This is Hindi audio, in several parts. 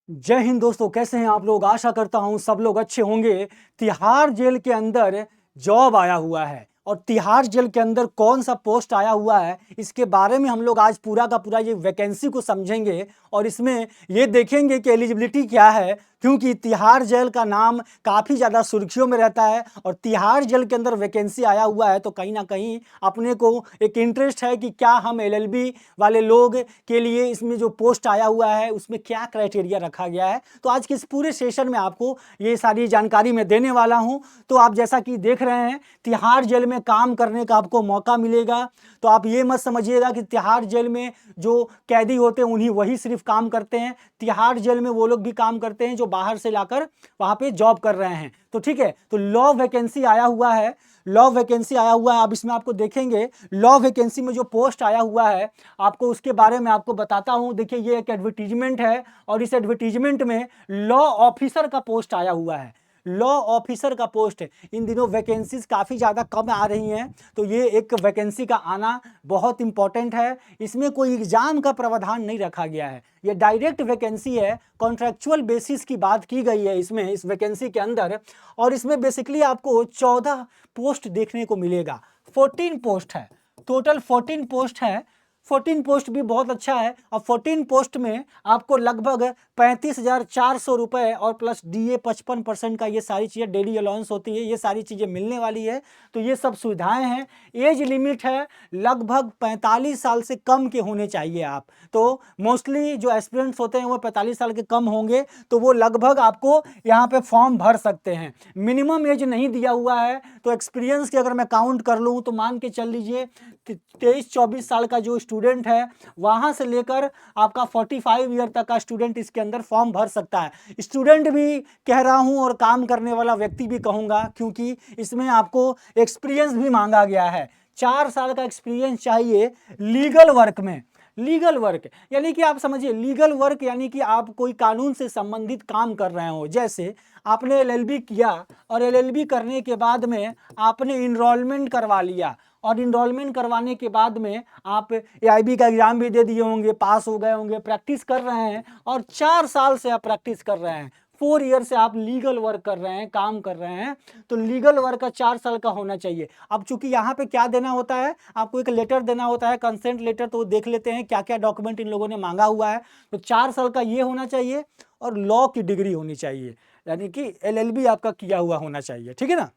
जय हिंद दोस्तों, कैसे हैं आप लोग। आशा करता हूं सब लोग अच्छे होंगे। तिहाड़ जेल के अंदर जॉब आया हुआ है और तिहाड़ जेल के अंदर कौन सा पोस्ट आया हुआ है इसके बारे में हम लोग आज पूरा का पूरा ये वैकेंसी को समझेंगे और इसमें ये देखेंगे कि एलिजिबिलिटी क्या है, क्योंकि तिहाड़ जेल का नाम काफ़ी ज़्यादा सुर्खियों में रहता है और तिहाड़ जेल के अंदर वैकेंसी आया हुआ है तो कहीं ना कहीं अपने को एक इंटरेस्ट है कि क्या हम एलएलबी वाले लोग के लिए इसमें जो पोस्ट आया हुआ है उसमें क्या क्राइटेरिया रखा गया है। तो आज के इस पूरे सेशन में आपको ये सारी जानकारी मैं देने वाला हूं। तो आप जैसा कि देख रहे हैं तिहाड़ जेल में काम करने का आपको मौका मिलेगा। तो आप ये मत समझिएगा कि तिहाड़ जेल में जो कैदी होते हैं उन्हीं वही सिर्फ काम करते हैं। तिहाड़ जेल में वो लोग भी काम करते हैं जो बाहर से लाकर वहां पे जॉब कर रहे हैं। तो ठीक है, तो लॉ वैकेंसी आया हुआ है। लॉ वैकेंसी आया हुआ है। अब इसमें आपको देखेंगे लॉ वैकेंसी में जो पोस्ट आया हुआ है आपको उसके बारे में आपको बताता हूं। देखिए, ये एक एडवर्टीजमेंट है और इस एडवर्टीजमेंट में लॉ ऑफिसर का पोस्ट आया हुआ है। लॉ ऑफिसर का पोस्ट है। इन दिनों वैकेंसीज काफ़ी ज़्यादा कम आ रही हैं, तो ये एक वैकेंसी का आना बहुत इंपॉर्टेंट है। इसमें कोई एग्जाम का प्रावधान नहीं रखा गया है, ये डायरेक्ट वैकेंसी है। कॉन्ट्रैक्चुअल बेसिस की बात की गई है इसमें, इस वैकेंसी के अंदर। और इसमें बेसिकली आपको 14 पोस्ट देखने को मिलेगा। 14 पोस्ट है, टोटल 14 पोस्ट है। 14 पोस्ट भी बहुत अच्छा है। और 14 पोस्ट में आपको लगभग 35,400 रुपये और प्लस डीए 55% का ये सारी चीज़ें, डेली अलाउंस होती है, ये सारी चीज़ें मिलने वाली है। तो ये सब सुविधाएं हैं। एज लिमिट है लगभग 45 साल से कम के होने चाहिए आप। तो मोस्टली जो एस्पिरेंट्स होते हैं वो 45 साल के कम होंगे, तो वो लगभग आपको यहाँ पे फॉर्म भर सकते हैं। मिनिमम एज नहीं दिया हुआ है, तो एक्सपीरियंस की अगर मैं काउंट कर लूँ तो मान के चल लीजिए 23-24 साल का जो स्टूडेंट है वहां से लेकर आपका 45 ईयर तक का स्टूडेंट इसके अंदर फॉर्म भर सकता है। स्टूडेंट भी कह रहा हूं और काम करने वाला व्यक्ति भी कहूंगा, क्योंकि इसमें आपको एक्सपीरियंस भी मांगा गया है। 4 साल का एक्सपीरियंस चाहिए लीगल वर्क में। लीगल वर्क यानी कि आप समझिए, लीगल वर्क यानी कि आप कोई कानून से संबंधित काम कर रहे हो। जैसे आपने एलएलबी किया और एलएलबी करने के बाद में आपने इनरोलमेंट करवा लिया और इनरोलमेंट करवाने के बाद में आप एआईबी का एग्जाम भी दे दिए होंगे, पास हो गए होंगे, प्रैक्टिस कर रहे हैं और 4 साल से आप प्रैक्टिस कर रहे हैं। 4 ईयर से आप लीगल वर्क कर रहे हैं, काम कर रहे हैं, तो लीगल वर्क का 4 साल का होना चाहिए। अब चूंकि यहाँ पे क्या देना होता है, आपको एक लेटर देना होता है, कंसेंट लेटर। तो वो देख लेते हैं क्या क्या डॉक्यूमेंट इन लोगों ने मांगा हुआ है। तो 4 साल का ये होना चाहिए और लॉ की डिग्री होनी चाहिए, यानी कि एलएलबी आपका किया हुआ होना चाहिए। ठीक है ना।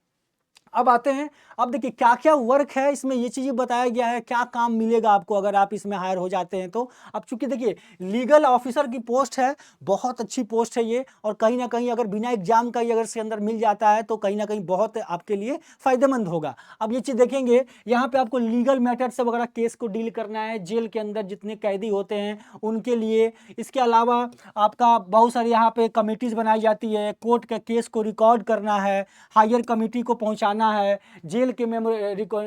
अब आते हैं, अब देखिए क्या क्या वर्क है इसमें, ये चीज़ें बताया गया है, क्या काम मिलेगा आपको अगर आप इसमें हायर हो जाते हैं तो। अब चूंकि देखिए लीगल ऑफिसर की पोस्ट है, बहुत अच्छी पोस्ट है ये, और कहीं ना कहीं अगर बिना एग्जाम का ही अगर इसके अंदर मिल जाता है तो कहीं ना कहीं बहुत आपके लिए फायदेमंद होगा। अब ये चीज़ देखेंगे, यहाँ पे आपको लीगल मैटर से वगैरह केस को डील करना है, जेल के अंदर जितने कैदी होते हैं उनके लिए। इसके अलावा आपका बहुत सारी यहाँ पे कमिटीज़ बनाई जाती है, कोर्ट के केस को रिकॉर्ड करना है, हायर कमिटी को पहुँचाना है, जेल के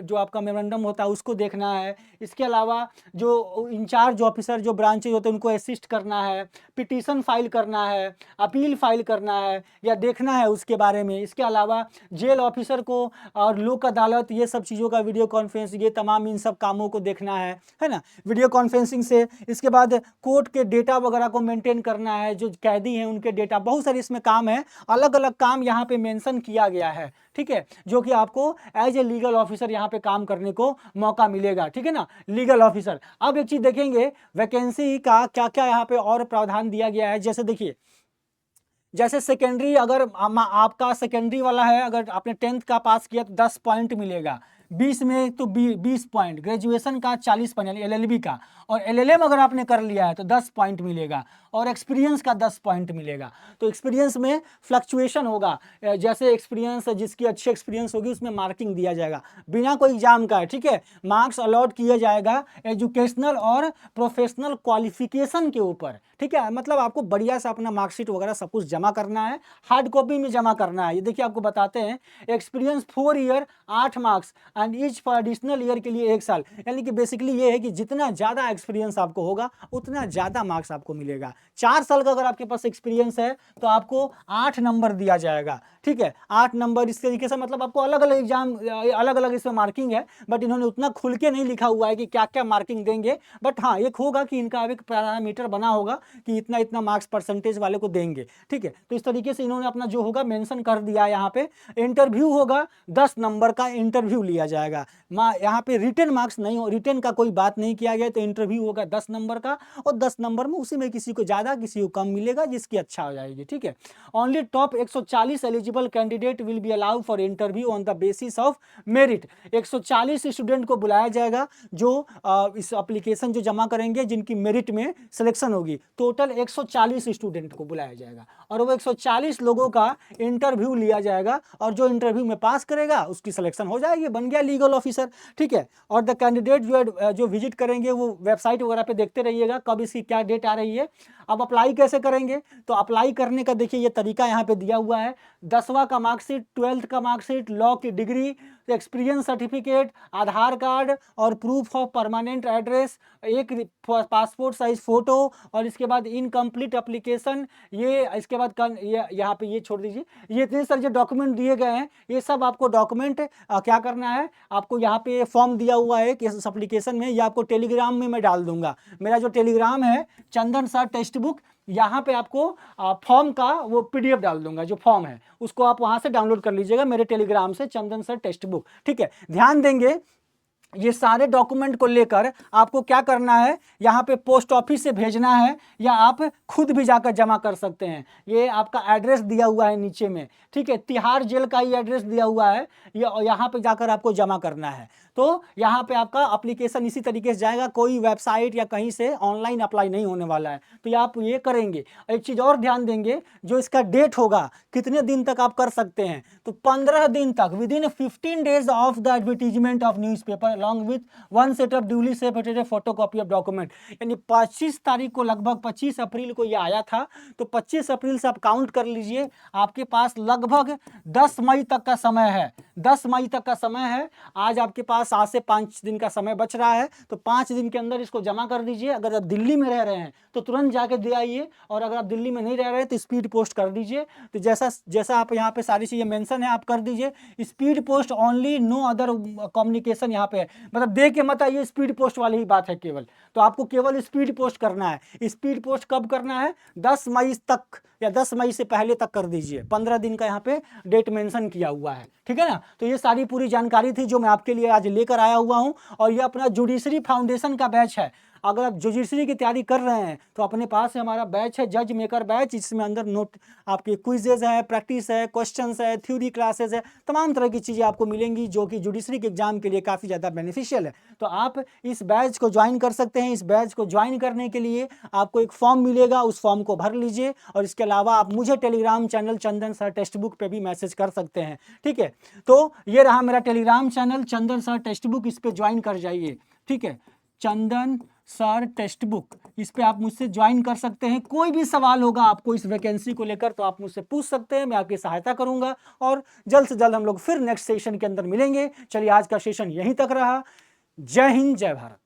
जो आपका मेमोरेंडम होता है उसको देखना है। इसके अलावा जो इंचार्ज ऑफिसर जो ब्रांचेज होते हैं उनको असिस्ट करना है, पिटीशन फाइल करना है, अपील फाइल करना है या देखना है उसके बारे में। इसके अलावा जेल ऑफिसर को और लोक अदालत, ये सब चीज़ों का वीडियो कॉन्फ्रेंस, ये तमाम इन सब कामों को देखना है ना, वीडियो कॉन्फ्रेंसिंग से। इसके बाद कोर्ट के डेटा वगैरह को मेंटेन करना है, जो कैदी हैं उनके डेटा, बहुत सारे इसमें काम है। अलग अलग काम यहाँ पे मेंशन किया गया है, ठीक है, जो कि आपको एज ए लीगल ऑफिसर यहाँ पे काम करने को मौका मिलेगा। ठीक है ना, लीगल ऑफिसर। अब एक चीज देखेंगे वैकेंसी का क्या क्या यहाँ पे और प्रावधान दिया गया है। जैसे देखिए, जैसे सेकेंडरी, अगर आपका सेकेंडरी वाला है, अगर आपने 10th का पास किया तो 10 पॉइंट मिलेगा। 20 में तो 20 पॉइंट, ग्रेजुएशन का 40 पॉइंट यानी एलएलबी का, और एलएलएम अगर आपने कर लिया है तो 10 पॉइंट मिलेगा, और एक्सपीरियंस का 10 पॉइंट मिलेगा। तो एक्सपीरियंस में फ्लक्चुएशन होगा, जैसे एक्सपीरियंस जिसकी अच्छी एक्सपीरियंस होगी उसमें मार्किंग दिया जाएगा बिना कोई एग्जाम का। ठीक है, मार्क्स अलॉट किया जाएगा एजुकेशनल और प्रोफेशनल क्वालिफिकेशन के ऊपर। ठीक है, मतलब आपको बढ़िया से अपना मार्कशीट वगैरह सब कुछ जमा करना है, हार्ड कॉपी में जमा करना है। ये देखिए आपको बताते हैं, experience 4 year 8 marks and each for additional year के लिए 1 साल। यानी कि बेसिकली ये है कि जितना ज़्यादा एक्सपीरियंस आपको होगा उतना ज़्यादा मार्क्स आपको मिलेगा। 4 साल का अगर आपके पास एक्सपीरियंस है तो आपको 8 नंबर दिया जाएगा, ठीक है, 8 नंबर। इस तरीके से मतलब आपको अलग अलग एग्जाम, अलग अलग इसमें मार्किंग है, बट इन्होंने उतना खुल के नहीं लिखा हुआ है कि क्या क्या मार्किंग देंगे। बट हाँ, एक होगा कि इनका एक पैरामीटर बना होगा कि इतना इतना मार्क्स परसेंटेज वाले को देंगे, ठीक है। तो इस तरीके से इन्होंने अपना जो होगा मेंशन कर दिया। यहाँ पे इंटरव्यू होगा, 10 नंबर का इंटरव्यू लिया जाएगा। यहाँ पे रिटन मार्क्स नहीं हो, रिटन का कोई बात नहीं किया गया। तो इंटरव्यू होगा 10 नंबर का, और 10 नंबर में उसी में किसी को ज़्यादा किसी को कम मिलेगा, जिसकी अच्छा हो जाएगी, ठीक है। Only top 140 eligible candidate will be allow for interview on the basis of merit. 140 student को बुलाया जाएगा जो इस एप्लीकेशन जो जमा करेंगे, जिनकी मेरिट में सिलेक्शन होगी। टोटल 140 स्टूडेंट को बुलाया जाएगा और वो 140 लोगों का इंटरव्यू लिया जाएगा, और जो इंटरव्यू में पास करेगा उसकी सिलेक्शन हो जाएगी, बन गया लीगल ऑफिसर, ठीक है। और द कैंडिडेट जो विजिट करेंगे वो वेबसाइट वगैरह पे देखते रहिएगा कब इसकी क्या डेट आ रही है। अब अप्लाई कैसे करेंगे, तो अप्लाई करने का देखिए ये तरीका यहाँ पे दिया हुआ है। 10वां का मार्कशीट, 12th का मार्कशीट, लॉ की डिग्री, एक्सपीरियंस सर्टिफिकेट, आधार कार्ड और प्रूफ ऑफ परमानेंट एड्रेस, एक पासपोर्ट साइज फोटो, और इसके बाद इनकम्प्लीट एप्लीकेशन। ये इसके बाद यहाँ पे ये छोड़ दीजिए, ये इतने सारे जो डॉक्यूमेंट दिए गए हैं, ये सब आपको डॉक्यूमेंट क्या करना है, आपको यहाँ पे फॉर्म दिया हुआ है कि इस एप्लीकेशन में, ये आपको टेलीग्राम में मैं डाल दूंगा। मेरा जो टेलीग्राम है चंदन सर टेक्स्ट बुक, यहाँ पे आपको फॉर्म का वो PDF डाल दूंगा, जो फॉर्म है उसको आप वहां से डाउनलोड कर लीजिएगा मेरे टेलीग्राम से, चंदन सर टेक्स्ट बुक, ठीक है। ध्यान देंगे ये सारे डॉक्यूमेंट को लेकर आपको क्या करना है, यहाँ पे पोस्ट ऑफिस से भेजना है, या आप खुद भी जाकर जमा कर सकते हैं। ये आपका एड्रेस दिया हुआ है नीचे में, ठीक है, तिहाड़ जेल का ही एड्रेस दिया हुआ है, यहाँ पे जाकर आपको जमा करना है। तो यहाँ पे आपका एप्लीकेशन इसी तरीके से जाएगा, कोई वेबसाइट या कहीं से ऑनलाइन अप्लाई नहीं होने वाला है। तो ये आप ये करेंगे। एक चीज़ और ध्यान देंगे, जो इसका डेट होगा, कितने दिन तक आप कर सकते हैं, तो 15 दिन तक, within 15 days of the advertisement of newspaper along with one set of duly separated photocopy of document। यानी 25 तारीख को, लगभग 25 अप्रैल को ये आया था, तो 25 अप्रैल से आप काउंट कर लीजिए, आपके पास लगभग 10 मई तक का समय है। 10 मई तक का समय है। आज आपके पास आज से 5 दिन का समय बच रहा है, तो 5 दिन के अंदर इसको जमा कर दीजिए। अगर आप दिल्ली में रह रहे हैं तो तुरंत जाके दे आइए, और अगर आप दिल्ली में नहीं रह रहे हैं तो स्पीड पोस्ट कर दीजिए। तो जैसा आप यहाँ पे सारी चीज़ें मेंशन है आप कर दीजिए। Speed post only, no other communication यहाँ पे है, मतलब दे के मत आइए, स्पीड पोस्ट वाली ही बात है केवल। तो आपको केवल स्पीड पोस्ट करना है। स्पीड पोस्ट कब करना है, 10 मई तक या 10 मई से पहले तक कर दीजिए। 15 दिन का यहाँ पे डेट मेंशन किया हुआ है, ठीक है ना। तो ये सारी पूरी जानकारी थी जो मैं आपके लिए आज लेकर आया हुआ हूँ। और ये अपना जुडिशरी फाउंडेशन का बैच है। अगर आप जुडिशरी की तैयारी कर रहे हैं तो अपने पास है हमारा बैच है, जज मेकर बैच। इसमें अंदर नोट आपके क्विजेज है, प्रैक्टिस है, क्वेश्चंस है, थ्योरी क्लासेस है, तमाम तरह की चीज़ें आपको मिलेंगी जो कि जुडिशरी के एग्जाम के लिए काफ़ी ज़्यादा बेनिफिशियल है। तो आप इस बैच को ज्वाइन कर सकते हैं। इस बैच को ज्वाइन करने के लिए आपको एक फॉर्म मिलेगा, उस फॉर्म को भर लीजिए। और इसके अलावा आप मुझे टेलीग्राम चैनल चंदन सर टेक्स्ट बुक पे भी मैसेज कर सकते हैं, ठीक है। तो ये रहा मेरा टेलीग्राम चैनल चंदन सर टेक्स्ट बुक, इस पर ज्वाइन कर जाइए, ठीक है। चंदन सर टेक्स्ट बुक, इस पे आप मुझसे ज्वाइन कर सकते हैं। कोई भी सवाल होगा आपको इस वैकेंसी को लेकर तो आप मुझसे पूछ सकते हैं, मैं आपकी सहायता करूंगा। और जल्द से जल्द हम लोग फिर नेक्स्ट सेशन के अंदर मिलेंगे। चलिए आज का सेशन यहीं तक रहा। जय हिंद, जय भारत।